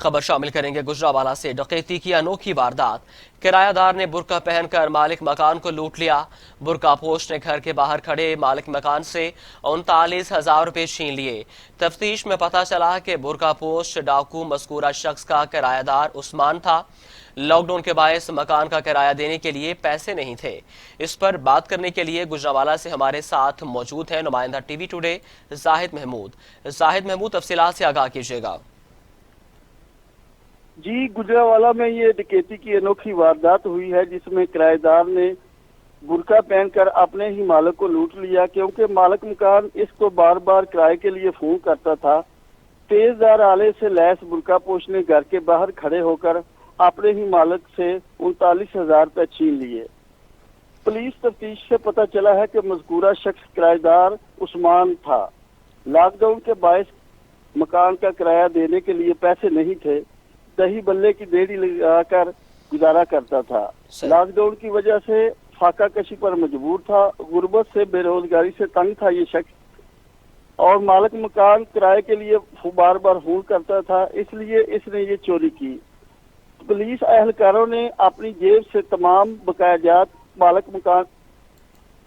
خبر شامل کریں گے گجرانوالہ سے ڈکیتی کی انوکھی واردات، کرایہ دار نے برقع پہن کر مالک مکان کو لوٹ لیا۔ برقع پوش نے گھر کے باہر کھڑے مالک مکان سے 39,000 روپے چھین لیے۔ تفتیش میں پتہ چلا کہ برقع پوش ڈاکو مذکورہ شخص کا کرایہ دار عثمان تھا۔ لاک ڈاؤن کے باعث مکان کا کرایہ دینے کے لیے پیسے نہیں تھے۔ اس پر بات کرنے کے لیے گجرانوالہ سے ہمارے ساتھ موجود ہیں نمائندہ ٹی وی ٹوڈے زاہد محمود۔ زاہد محمود، تفصیلات سے آگاہ کیجیے گا۔ جی، گجرانوالہ میں یہ ڈکیتی کی انوکھی واردات ہوئی ہے جس میں کرایہ دار نے برقع پہن کر اپنے ہی مالک کو لوٹ لیا، کیونکہ مالک مکان اس کو بار بار کرائے کے لیے فون کرتا تھا۔ تیز دھار آلے سے لیس برقع پوش نے گھر کے باہر کھڑے ہو کر اپنے ہی مالک سے 39,000 روپے چھین لیے۔ پولیس تفتیش سے پتہ چلا ہے کہ مذکورہ شخص کرایہ دار عثمان تھا۔ لاک ڈاؤن کے باعث مکان کا کرایہ دینے کے لیے پیسے نہیں تھے، دہی بلے کی ریہڑی لگا کر گزارا کرتا تھا۔ لاک ڈاؤن کی وجہ سے فاقہ کشی پر مجبور تھا، غربت سے بے روزگاری سے تنگ تھا یہ شخص، اور مالک مکان کرائے کے لیے بار بار فون کرتا تھا، اس لیے اس نے یہ چوری کی۔ پولیس اہلکاروں نے اپنی جیب سے تمام بقایا جات مالک مکان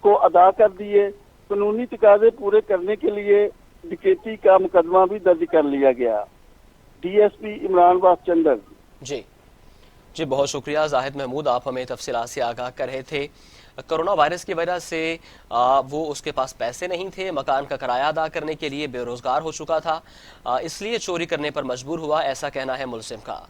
کو ادا کر دیے۔ قانونی تقاضے پورے کرنے کے لیے ڈکیتی کا مقدمہ بھی درج کر لیا گیا۔ ڈی ایس پی عمران باز چندر۔ جی بہت شکریہ زاہد محمود، آپ ہمیں تفصیلات سے آگاہ کر رہے تھے۔ کرونا وائرس کی وجہ سے وہ اس کے پاس پیسے نہیں تھے، مکان کا کرایہ ادا کرنے کے لیے بے روزگار ہو چکا تھا، اس لیے چوری کرنے پر مجبور ہوا، ایسا کہنا ہے ملزم کا۔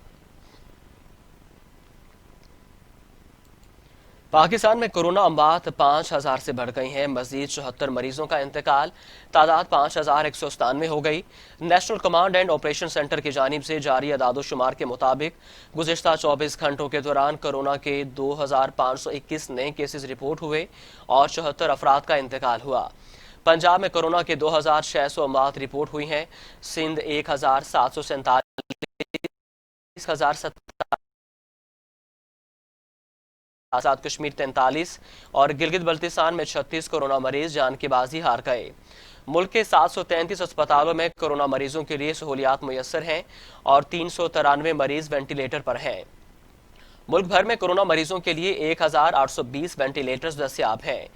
پاکستان میں کورونا اموات 5,000 سے بڑھ گئی ہیں، مزید 74 مریضوں کا انتقال، تعداد 5,197 ہو گئی۔ National command and operation centre کی جانب سے جاری اعداد و شمار کے مطابق گزشتہ 24 گھنٹوں کے دوران کورونا کے 2,521 نئے کیسز رپورٹ ہوئے اور 74 افراد کا انتقال ہوا۔ پنجاب میں کورونا کے 2,600 اموات رپورٹ ہوئی ہیں، سندھ 1,747، آزاد کشمیر 43 اور گلگت بلتستان میں 36 کورونا مریض جان کی بازی ہار گئے۔ ملک کے 733 اسپتالوں میں کورونا مریضوں کے لیے سہولیات میسر ہیں اور 393 مریض وینٹیلیٹر پر ہیں۔ ملک بھر میں کورونا مریضوں کے لیے 1,820 وینٹیلیٹرز دستیاب ہیں۔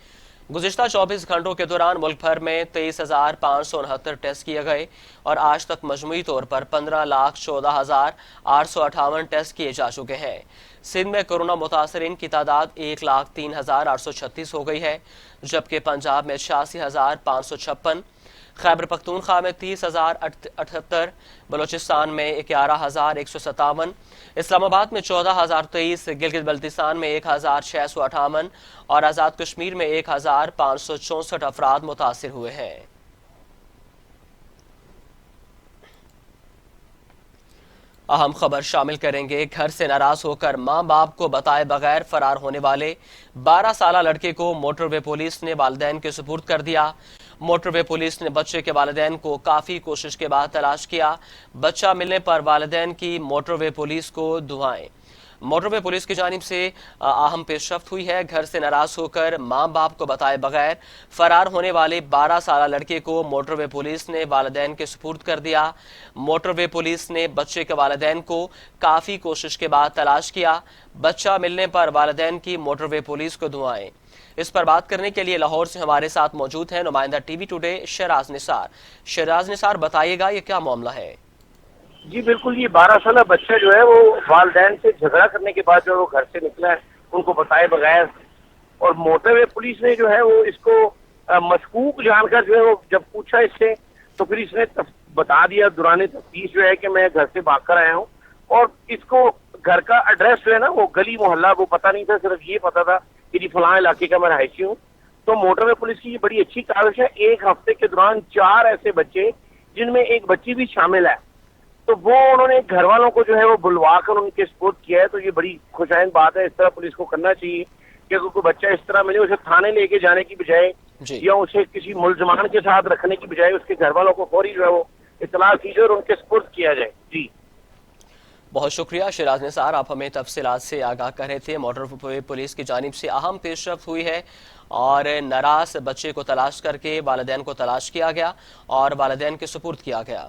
گزشتہ 24 گھنٹوں کے دوران ملک بھر میں 23,569 ٹیسٹ کیے گئے اور آج تک مجموعی طور پر 15,14,858 ٹیسٹ کیے جا چکے ہیں۔ سندھ میں کورونا متاثرین کی تعداد 1,03,836 ہو گئی ہے، جبکہ پنجاب میں 86,556، خیبر پختونخوا میں 30,078، بلوچستان میں 11,157، اسلام آباد میں 14,023، گلگت بلتستان میں 1,658 اور آزاد کشمیر میں 1,564 افراد متاثر ہوئے ہیں۔ اہم خبر شامل کریں گے، گھر سے ناراض ہو کر ماں باپ کو بتائے بغیر فرار ہونے والے 12 سالہ لڑکے کو موٹر وے پولیس نے والدین کے سپرد کر دیا۔ موٹر وے پولیس نے بچے کے والدین کو کافی کوشش کے بعد تلاش کیا۔ بچہ ملنے پر والدین کی موٹر وے پولیس کو دعائیں۔ موٹر وے پولیس کی جانب سے اہم پیش رفت ہوئی ہے، گھر سے ناراض ہو کر ماں باپ کو بتائے بغیر فرار ہونے والے 12 سالہ لڑکے کو موٹر وے پولیس نے والدین کے سپرد کر دیا۔ موٹر وے پولیس نے بچے کے والدین کو کافی کوشش کے بعد تلاش کیا۔ بچہ ملنے پر والدین کی موٹر وے پولیس کو دعائیں۔ اس پر بات کرنے کے لیے لاہور سے ہمارے ساتھ موجود ہیں نمائندہ ٹی وی ٹوڈے شہراز نثار۔ شہراز نثار، بتائیے گا یہ کیا معاملہ ہے؟ جی بالکل، یہ 12 سالہ بچہ جو ہے وہ والدین سے جھگڑا کرنے کے بعد جو ہے وہ گھر سے نکلا ہے ان کو بتائے بغیر، اور موٹر وے پولیس نے جو ہے وہ اس کو مشکوک جان کر جو ہے وہ جب پوچھا اس سے تو پھر اس نے بتا دیا دوران تفتیش جو ہے کہ میں گھر سے بھاگ کر آیا ہوں، اور اس کو گھر کا ایڈریس جو ہے نا وہ گلی محلہ وہ پتہ نہیں تھا، صرف یہ پتا تھا کہ جی فلاں علاقے کا میں رہائشی ہوں۔ تو موٹر وے پولیس کی یہ بڑی اچھی کاوش ہے، ایک ہفتے کے دوران 4 ایسے بچے جن میں ایک بچی بھی شامل ہے، تو وہ انہوں نے گھر والوں کو جو ہے وہ بلوا کر ان کے سپورٹ کیا ہے۔ تو یہ بڑی خوشائند بات ہے، اس طرح پولیس کو کرنا چاہیے کہ اگر کوئی بچہ اس طرح ملے اسے تھانے لے کے جانے کی بجائے یا اسے کسی ملزمان کے ساتھ رکھنے کی بجائے اس کے گھر والوں کو فوری جو ہے وہ اطلاع کیجیے اور ان کے سپورٹ کیا جائے۔ جی بہت شکریہ شہراز نثار، آپ ہمیں تفصیلات سے آگاہ کر رہے تھے۔ موٹر وے پولیس کی جانب سے اہم پیش رفت ہوئی ہے اور ناراض بچے کو تلاش کر کے والدین کو تلاش کیا گیا اور والدین کے سپرد کیا گیا۔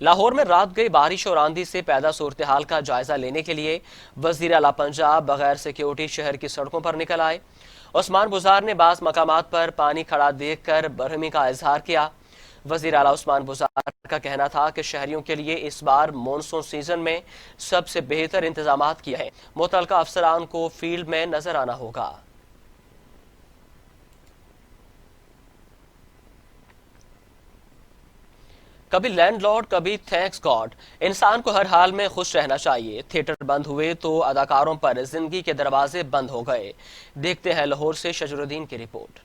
لاہور میں رات گئی بارش اور آندھی سے پیدا صورتحال کا جائزہ لینے کے لیے وزیر اعلیٰ پنجاب بغیر سیکیورٹی شہر کی سڑکوں پر نکل آئے۔ عثمان بزار نے بعض مقامات پر پانی کھڑا دیکھ کر برہمی کا اظہار کیا۔ وزیر اعلیٰ عثمان بزار کا کہنا تھا کہ شہریوں کے لیے اس بار مونسون سیزن میں سب سے بہتر انتظامات کیے ہیں، متعلقہ افسران کو فیلڈ میں نظر آنا ہوگا۔ کبھی لینڈ لارڈ کبھی تھینکس گاڈ، انسان کو ہر حال میں خوش رہنا چاہیے۔ تھیٹر بند ہوئے تو اداکاروں پر زندگی کے دروازے بند ہو گئے۔ دیکھتے ہیں لاہور سے شجر الدین کی رپورٹ۔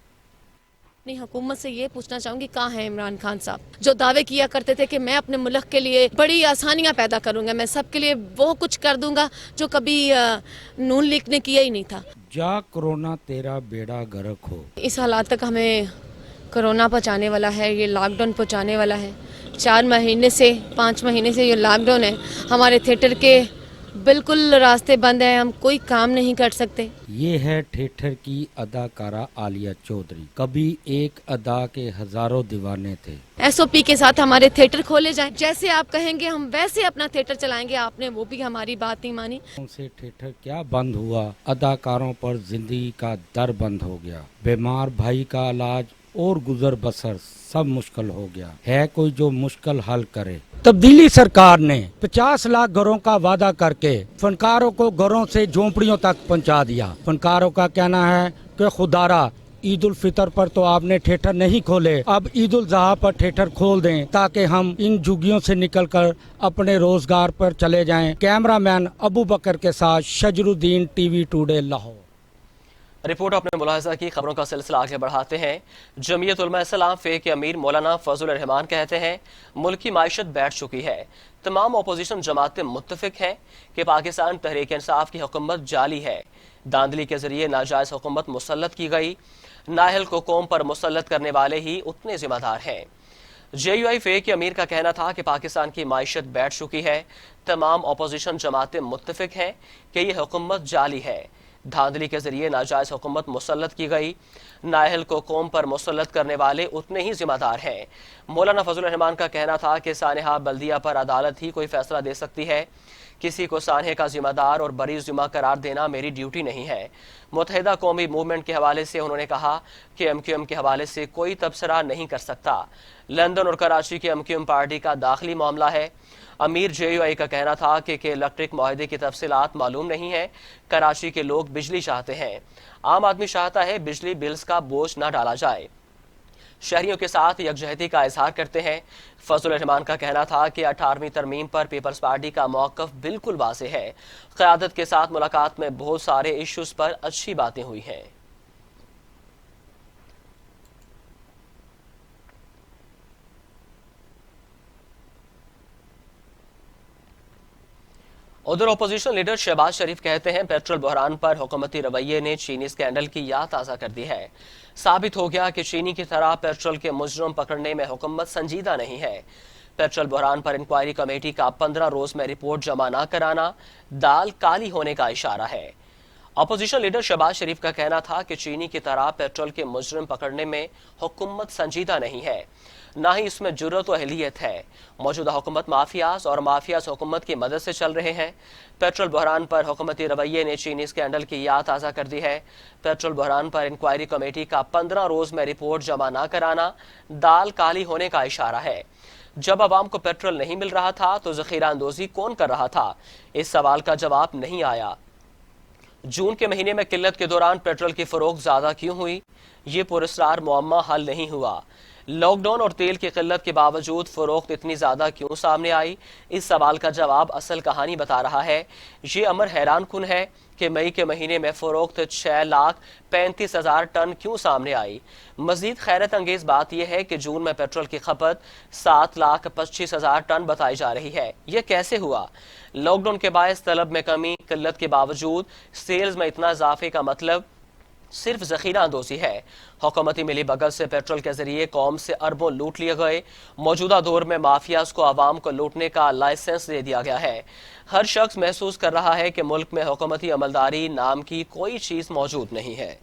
اپنی حکومت سے یہ پوچھنا چاہوں گی کہاں ہیں عمران خان صاحب، جو دعوے کیا کرتے تھے کہ میں اپنے ملک کے لیے بڑی آسانیاں پیدا کروں گا، میں سب کے لیے وہ کچھ کر دوں گا جو کبھی نون لیگ نے کیا ہی نہیں تھا۔ جا کرونا تیرا بیڑا غرق ہو۔ اس حالات تک ہمیں کرونا پہنچانے والا ہے، یہ لاک ڈاؤن پہنچانے والا ہے۔ 4 مہینے سے 5 مہینے سے یہ لاک ڈاؤن ہے، ہمارے تھیٹر کے بالکل راستے بند ہیں، ہم کوئی کام نہیں کر سکتے۔ یہ ہے تھیٹر کی اداکارہ عالیہ چودھری، کبھی ایک ادا کے ہزاروں دیوانے تھے۔ ایس او پی کے ساتھ ہمارے تھیٹر کھولے جائیں، جیسے آپ کہیں گے ہم ویسے اپنا تھیٹر چلائیں گے۔ آپ نے وہ بھی ہماری بات نہیں مانی۔ ان سے تھیٹر کیا بند ہوا، اداکاروں پر زندگی کا در بند ہو گیا۔ بیمار بھائی کا علاج اور گزر بسر سب مشکل ہو گیا۔ ہے کوئی جو مشکل حل کرے؟ تبدیلی سرکار نے 50 لاکھ گھروں کا وعدہ کر کے فنکاروں کو گھروں سے جھونپڑیوں تک پہنچا دیا۔ فنکاروں کا کہنا ہے کہ خدارا عید الفطر پر تو آپ نے تھیٹر نہیں کھولے، اب عید الاضحیٰ پر تھیٹر کھول دیں تاکہ ہم ان جھگیوں سے نکل کر اپنے روزگار پر چلے جائیں۔ کیمرہ مین ابو بکر کے ساتھ شجر الدین، T V today, Lahore. Report اپنے ملاحظہ کی خبروں کا سلسلہ آگے بڑھاتے ہیں۔ جمعیت علماء اسلام فے کے امیر مولانا فضل الرحمان کہتے ہیں ملک کی معیشت بیٹھ چکی ہے۔ تمام اپوزیشن جماعتیں متفق ہیں کہ پاکستان تحریک انصاف کی حکومت جعلی ہے، دھاندلی کے ذریعے ناجائز حکومت مسلط کی گئی، نااہل کو قوم پر مسلط کرنے والے ہی اتنے ذمہ دار ہیں۔ جے یو آئی فے کے امیر کا کہنا تھا کہ پاکستان کی معیشت بیٹھ چکی ہے، تمام اپوزیشن جماعتیں متفق ہیں کہ یہ حکومت جعلی ہے، دھاندلی کے ذریعے ناجائز حکومت مسلط کی گئی، نااہل کو قوم پر مسلط کرنے والے اتنے ہی ذمہ دار ہیں۔ مولانا فضل الرحمان کا کہنا تھا کہ سانحہ بلدیہ پر عدالت ہی کوئی فیصلہ دے سکتی ہے، کسی کو سانحے کا ذمہ دار اور بری ذمہ قرار دینا میری ڈیوٹی نہیں ہے۔ متحدہ قومی موومنٹ کے حوالے سے انہوں نے کہا کہ ایم کیو ایم کے حوالے سے کوئی تبصرہ نہیں کر سکتا، لندن اور کراچی کے ایم کیو ایم پارٹی کا داخلی معاملہ ہے۔ امیر جے یو آئی کا کہنا تھا کہ الیکٹرک معاہدے کی تفصیلات معلوم نہیں ہیں، کراچی کے لوگ بجلی چاہتے ہیں، عام آدمی چاہتا ہے بجلی بلز کا بوجھ نہ ڈالا جائے، شہریوں کے ساتھ یکجہتی کا اظہار کرتے ہیں۔ فضل الرحمان کا کہنا تھا کہ 18ویں ترمیم پر پیپلز پارٹی کا موقف بالکل واضح ہے، قیادت کے ساتھ ملاقات میں بہت سارے ایشوز پر اچھی باتیں ہوئی ہیں۔ ادھر اپوزیشن لیڈر شہباز شریف کہتے ہیں پیٹرول بحران پر حکومتی رویے نے چینی اسکینڈل کی یاد تازہ کر دی ہے، ثابت ہو گیا کہ چینی کی طرح پیٹرول کے مجرم پکڑنے میں حکومت سنجیدہ نہیں ہے۔ پیٹرول بحران پر انکوائری کمیٹی کا 15 روز میں رپورٹ جمع نہ کرانا دال کالی ہونے کا اشارہ ہے۔ اپوزیشن لیڈر شہباز شریف کا کہنا تھا کہ چینی کی طرح پیٹرول کے مجرم پکڑنے میں حکومت سنجیدہ نہیں ہے، نہ ہی اس میں جرأت و اہلیت ہے۔ موجودہ حکومت مافیاز اور مافیاز حکومت کی مدد سے چل رہے ہیں۔ پیٹرول بحران پر حکومتی رویے نے چینی اسکینڈل کی یاد تازہ کر دی ہے۔ پیٹرول بحران پر انکوائری کمیٹی کا 15 روز میں رپورٹ جمع نہ کرانا دال کالی ہونے کا اشارہ ہے۔ جب عوام کو پیٹرول نہیں مل رہا تھا تو ذخیرہ اندوزی کون کر رہا تھا؟ اس سوال کا جواب نہیں آیا۔ جون کے مہینے میں قلت کے دوران پیٹرول کی فروخت زیادہ کیوں ہوئی؟ یہ پراسرار معمہ حل نہیں ہوا۔ لاک ڈاؤن اور تیل کی قلت کے باوجود فروخت اتنی زیادہ کیوں سامنے آئی؟ اس سوال کا جواب اصل کہانی بتا رہا ہے۔ یہ امر حیران کن ہے کہ مئی کے مہینے میں فروخت 6,35,000 ٹن کیوں سامنے آئی۔ مزید حیرت انگیز بات یہ ہے کہ جون میں پیٹرول کی کھپت 7,25,000 ٹن بتائی جا رہی ہے۔ یہ کیسے ہوا؟ لاک ڈاؤن کے باعث طلب میں کمی، قلت کے باوجود سیلز میں اتنا اضافے کا مطلب صرف ذخیرہ اندوزی ہے۔ حکومتی ملی بگل سے پیٹرول کے ذریعے قوم سے اربوں لوٹ لیے گئے۔ موجودہ دور میں مافیاز کو عوام کو لوٹنے کا لائسنس دے دیا گیا ہے۔ ہر شخص محسوس کر رہا ہے کہ ملک میں حکومتی عملداری نام کی کوئی چیز موجود نہیں ہے۔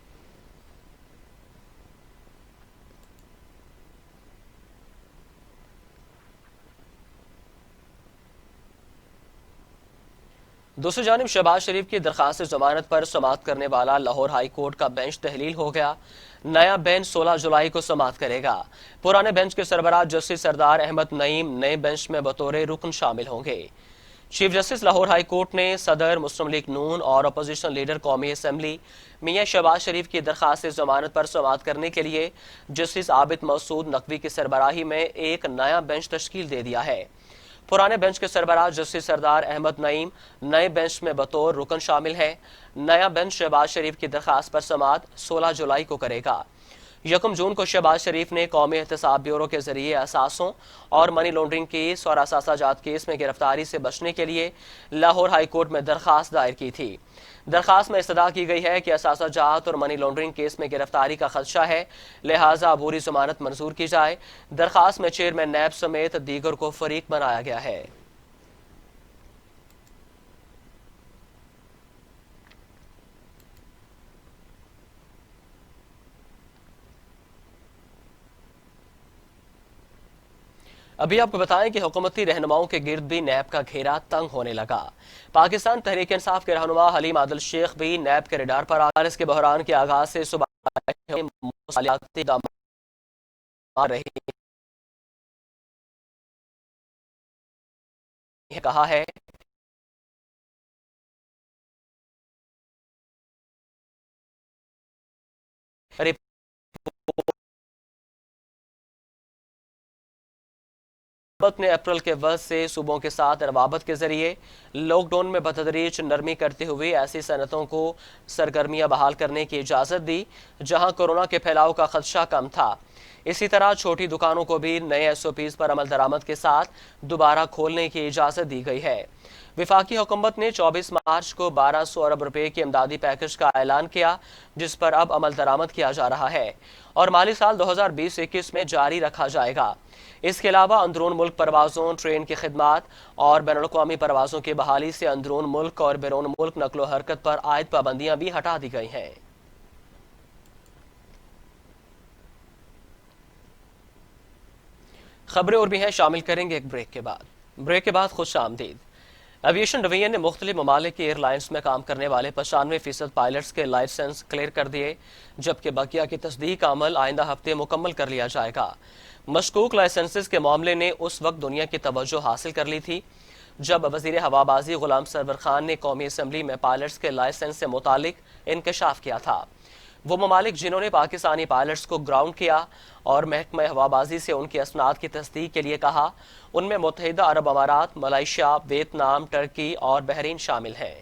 دوسری جانب شہباز شریف کی درخواست ضمانت پر سماعت کرنے والا لاہور ہائی کورٹ کا بینچ تحلیل ہو گیا۔ نیا بینچ 16 جولائی کو سماعت کرے گا۔ پرانے بینچ کے سربراہ جسٹس سردار احمد نعیم نئے بینچ میں بطور رکن شامل ہوں گے۔ Chief justice Lahore high court نے صدر مسلم لیگ نون اور اپوزیشن لیڈر قومی اسمبلی میاں شہباز شریف کی درخواست ضمانت پر سماعت کرنے کے لیے جسٹس عابد مسعود نقوی کی سربراہی میں ایک نیا بینچ تشکیل دے دیا ہے۔ پرانے بینچ کے سربراہ جسٹس سردار احمد نعیم نئے بینچ میں بطور رکن شامل ہیں۔ نیا بینچ شہباز شریف کی درخواست پر سماعت 16 جولائی کو کرے گا۔ 1 جون کو شہباز شریف نے قومی احتساب بیورو کے ذریعے اثاثوں اور منی لانڈرنگ کیس اور اثاثہ جات کیس میں گرفتاری سے بچنے کے لیے لاہور ہائی کورٹ میں درخواست دائر کی تھی۔ درخواست میں استدعا کی گئی ہے کہ اثاثہ جات اور منی لانڈرنگ کیس میں گرفتاری کا خدشہ ہے، لہٰذا عبوری ضمانت منظور کی جائے۔ درخواست میں چیئرمین نیب سمیت دیگر کو فریق بنایا گیا ہے۔ ابھی آپ کو بتائیں کہ حکومتی رہنماؤں کے گرد بھی نیب کا گھیرا تنگ ہونے لگا۔ پاکستان تحریک انصاف کے رہنما حلیم عادل شیخ بھی نیب کے ریڈار پر آ کے بحران کے آغاز سے صوبائی مصالحاتی اقدامات رہی کہا ہے حکومت نے اپریل کے وقت سے صوبوں کے ساتھ روابط کے ذریعے لاک ڈاؤن میں بتدریج نرمی کرتے ہوئے ایسی صنعتوں کو سرگرمیاں بحال کرنے کی اجازت دی جہاں کورونا کے پھیلاؤ کا خدشہ کم تھا۔ اسی طرح چھوٹی دکانوں کو بھی نئے ایس او پیز پر عمل درآمد کے ساتھ دوبارہ کھولنے کی اجازت دی گئی ہے۔ وفاقی حکومت نے 24 مارچ کو 1200 ارب روپے کے امدادی پیکج کا اعلان کیا جس پر اب عمل درآمد کیا جا رہا ہے اور مالی سال 2020-21 میں جاری رکھا جائے گا۔ اس کے علاوہ اندرون ملک پروازوں، ٹرین کی خدمات اور بین الاقوامی پروازوں کی بحالی سے اندرون ملک اور بیرون ملک نقل و حرکت پر عائد پابندیاں بھی ہٹا دی گئی ہیں۔ خبریں اور بھی ہیں، شامل کریں گے ایک بریک کے بعد خوش آمدید۔ ایویشن ڈویژن نے مختلف ممالک کی ایئر لائنز میں کام کرنے والے 95% پائلٹس کے لائسنس کلیئر کر دیے، جبکہ بقیہ کی تصدیق کا عمل آئندہ ہفتے مکمل کر لیا جائے گا۔ مشکوک لائسنسز کے معاملے نے اس وقت دنیا کی توجہ حاصل کر لی تھی جب وزیر ہوابازی غلام سرور خان نے قومی اسمبلی میں پائلٹس کے لائسنس سے متعلق انکشاف کیا تھا۔ وہ ممالک جنہوں نے پاکستانی پائلٹس کو گراؤنڈ کیا اور محکمہ ہوابازی سے ان کی اسناد کی تصدیق کے لیے کہا، ان میں متحدہ عرب امارات، ملائیشیا، ویتنام، ٹرکی اور بحرین شامل ہیں۔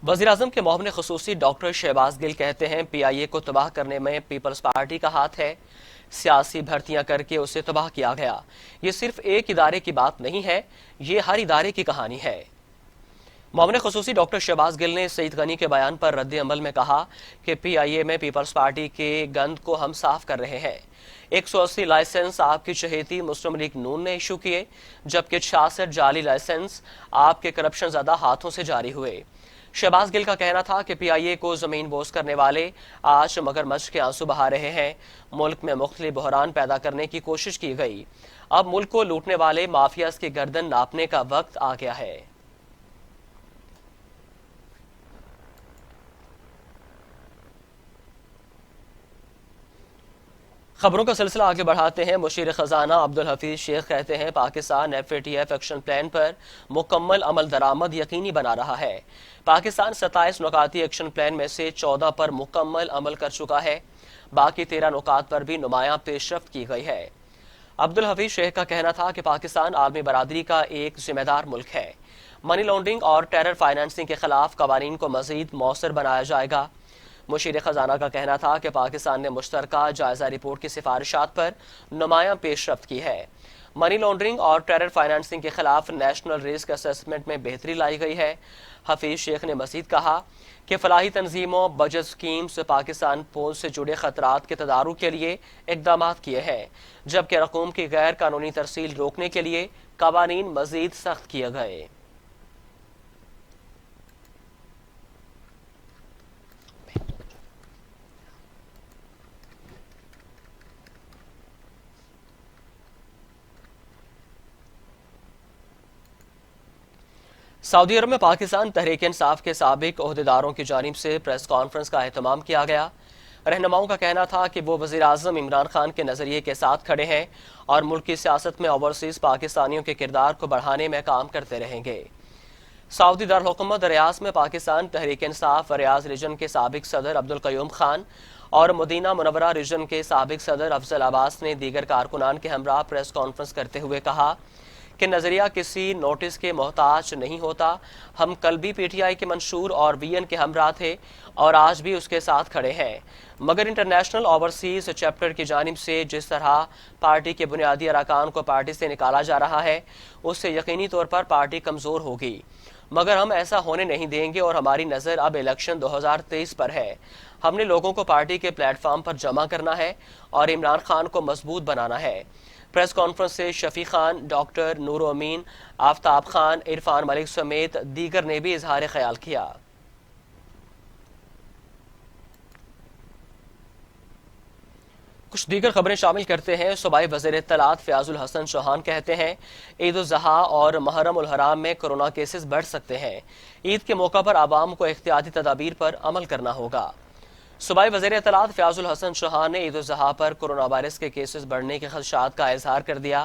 وزیراعظم کے معاون خصوصی ڈاکٹر شہباز گل کہتے ہیں پی آئی اے کو تباہ کرنے میں پیپلز پارٹی کا ہاتھ ہے، سیاسی بھرتیاں کر کے اسے تباہ کیا گیا۔ یہ صرف ایک ادارے کی بات نہیں ہے، یہ ہر ادارے کی کہانی ہے۔ معاون خصوصی ڈاکٹر شہباز گل نے سعید غنی کے بیان پر رد عمل میں کہا کہ پی آئی اے میں پیپلز پارٹی کے گند کو ہم صاف کر رہے ہیں۔ 180 لائسنس آپ کی چہیتی مسلم لیگ نون نے ایشو کیے، جبکہ 66 جعلی لائسنس آپ کے کرپشن زدہ ہاتھوں سے جاری ہوئے۔ شہباز گل کا کہنا تھا کہ پی آئی اے کو زمین بوس کرنے والے آج مگرمچھ کے آنسو بہا رہے ہیں۔ ملک میں مختلف بحران پیدا کرنے کی کوشش کی گئی، اب ملک کو لوٹنے والے مافیاز کی گردن ناپنے کا وقت آ گیا ہے۔ خبروں کا سلسلہ آگے بڑھاتے ہیں۔ مشیر خزانہ عبدالحفیظ شیخ کہتے ہیں Pakistan F A T F action plan پر مکمل عمل درآمد یقینی بنا رہا ہے۔ پاکستان 27 نکاتی ایکشن پلان میں سے 14 پر مکمل عمل کر چکا ہے، باقی 13 نکات پر بھی نمایاں پیش رفت کی گئی ہے۔ عبدالحفیظ شیخ کا کہنا تھا کہ پاکستان عالمی برادری کا ایک ذمہ دار ملک ہے۔ منی لانڈرنگ اور ٹیرر فائنانسنگ کے خلاف قوانین کو مزید مؤثر بنایا جائے گا۔ مشیر خزانہ کا کہنا تھا کہ پاکستان نے مشترکہ جائزہ رپورٹ کی سفارشات پر نمایاں پیش رفت کی ہے۔ منی لانڈرنگ اور ٹیرر فائنانسنگ کے خلاف نیشنل رسک اسسمنٹ میں بہتری لائی گئی ہے۔ حفیظ شیخ نے مزید کہا کہ فلاحی تنظیموں، بجٹ سکیمز پاکستان فوج سے جڑے خطرات کے تدارک کے لیے اقدامات کیے ہیں، جبکہ رقوم کی غیر قانونی ترسیل روکنے کے لیے قوانین مزید سخت کیے گئے۔ سعودی عرب میں پاکستان تحریک انصاف کے سابق عہدیداروں کی جانب سے پریس کانفرنس کا اہتمام کیا گیا۔ رہنماؤں کا کہنا تھا کہ وہ وزیر اعظم عمران خان کے نظریے کے ساتھ کھڑے ہیں اور ملک کی سیاست میں اوورسیز پاکستانیوں کے کردار کو بڑھانے میں کام کرتے رہیں گے۔ سعودی دارالحکومت ریاض میں پاکستان تحریک انصاف ریاض ریجن کے سابق صدر عبدالقیوم خان اور مدینہ منورہ ریجن کے سابق صدر افضل عباس نے دیگر کارکنان کے ہمراہ پریس کانفرنس کرتے ہوئے کہا کہ نظریہ کسی نوٹس کے محتاج نہیں ہوتا۔ ہم کل بھی پی ٹی آئی کے منشور اور وی این کے ہمراہ تھے اور آج بھی اس کے ساتھ کھڑے ہیں، مگر انٹرنیشنل اوورسیز چیپٹر کی جانب سے جس طرح پارٹی کے بنیادی ارکان کو پارٹی سے نکالا جا رہا ہے اس سے یقینی طور پر پارٹی کمزور ہوگی، مگر ہم ایسا ہونے نہیں دیں گے اور ہماری نظر اب الیکشن 2023 پر ہے۔ ہم نے لوگوں کو پارٹی کے پلیٹ فارم پر جمع کرنا ہے اور عمران خان کو مضبوط بنانا ہے۔ پریس کانفرنس سے شفیع خان، ڈاکٹر نور امین، آفتاب خان، عرفان ملک سمیت دیگر نے بھی اظہار خیال کیا۔ کچھ دیگر خبریں شامل کرتے ہیں۔ صوبائی وزیر اطلاعات فیاض الحسن چوہان کہتے ہیں عید الاضحیٰ اور محرم الحرام میں کرونا کیسز بڑھ سکتے ہیں، عید کے موقع پر عوام کو احتیاطی تدابیر پر عمل کرنا ہوگا۔ صوبائی وزیر اطلاعات فیاض الحسن چوہان نے عید الاضحیٰ پر کرونا وائرس کے کیسز بڑھنے کے خدشات کا اظہار کر دیا۔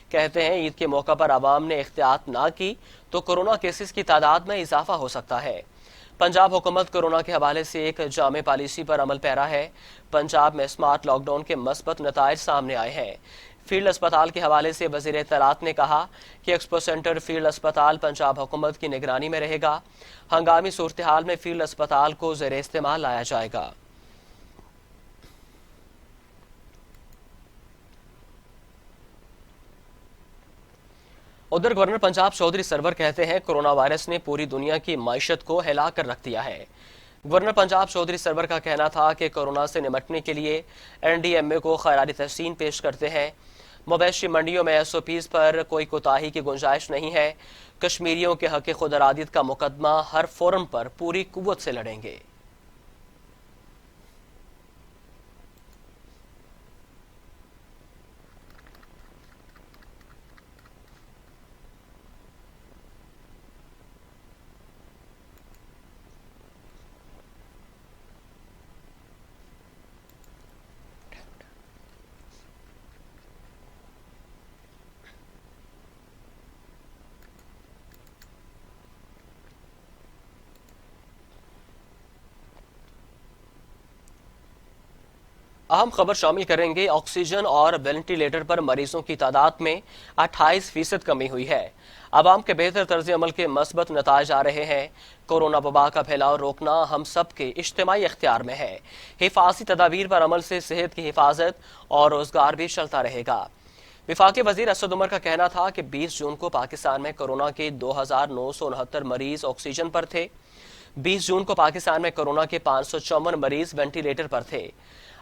کہتے ہیں عید کے موقع پر عوام نے احتیاط نہ کی تو کرونا کیسز کی تعداد میں اضافہ ہو سکتا ہے۔ پنجاب حکومت کرونا کے حوالے سے ایک جامع پالیسی پر عمل پیرا ہے۔ پنجاب میں سمارٹ لاک ڈاؤن کے مثبت نتائج سامنے آئے ہیں۔ فیلڈ اسپتال کے حوالے سے وزیر اطلاعات نے کہا کہ ایکسپو سینٹر فیلڈ اسپتال پنجاب حکومت کی نگرانی میں رہے گا۔ ہنگامی صورتحال میں فیلڈ اسپتال کو زیر استعمال لایا جائے گا۔ ادھر گورنر پنجاب چودھری سرور کہتے ہیں کرونا وائرس نے پوری دنیا کی معیشت کو ہلا کر رکھ دیا ہے۔ گورنر پنجاب چودھری سرور کا کہنا تھا کہ کرونا سے نمٹنے کے لیے این ڈی ایم اے کو خراج تحسین پیش کرتے ہیں۔ مویشی منڈیوں میں ایس او پیز پر کوئی کوتاہی کی گنجائش نہیں ہے۔ کشمیریوں کے حق خود ارادیت کا مقدمہ ہر فورم پر پوری قوت سے لڑیں گے۔ اہم خبر شامل کریں گے۔ آکسیجن اور وینٹی لیٹر پر مریضوں کی تعداد میں 28% کمی ہوئی ہے۔ عوام کے بہتر طرز عمل کے مثبت نتائج آ رہے ہیں۔ کورونا وبا کا پھیلاؤ روکنا ہم سب کے اجتماعی اختیار میں ہے۔ حفاظتی تدابیر پر عمل سے صحت کی حفاظت اور روزگار بھی چلتا رہے گا۔ وفاقی وزیر اسد عمر کا کہنا تھا کہ 20 جون کو پاکستان میں کورونا کے 2969 مریض آکسیجن پر تھے۔ 20 جون کو پاکستان میں کورونا کے 554 مریض وینٹی لیٹر پر تھے۔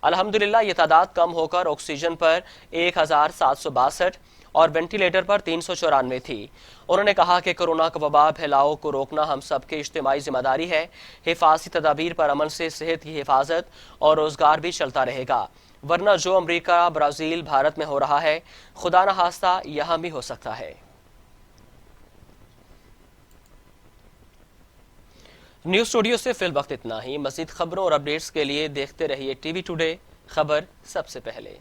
الحمدللہ یہ تعداد کم ہو کر آکسیجن پر 1762 اور وینٹی لیٹر پر 394 تھی۔ انہوں نے کہا کہ کورونا کا وبا پھیلاؤ کو روکنا ہم سب کے اجتماعی ذمہ داری ہے۔ حفاظتی تدابیر پر عمل سے صحت کی حفاظت اور روزگار بھی چلتا رہے گا، ورنہ جو امریکہ، برازیل، بھارت میں ہو رہا ہے خدا نہ خواستہ یہاں بھی ہو سکتا ہے۔ نیوز اسٹوڈیو سے فی الوقت اتنا ہی۔ مزید خبروں اور اپڈیٹس کے لیے دیکھتے رہیے ٹی وی ٹوڈے، خبر سب سے پہلے۔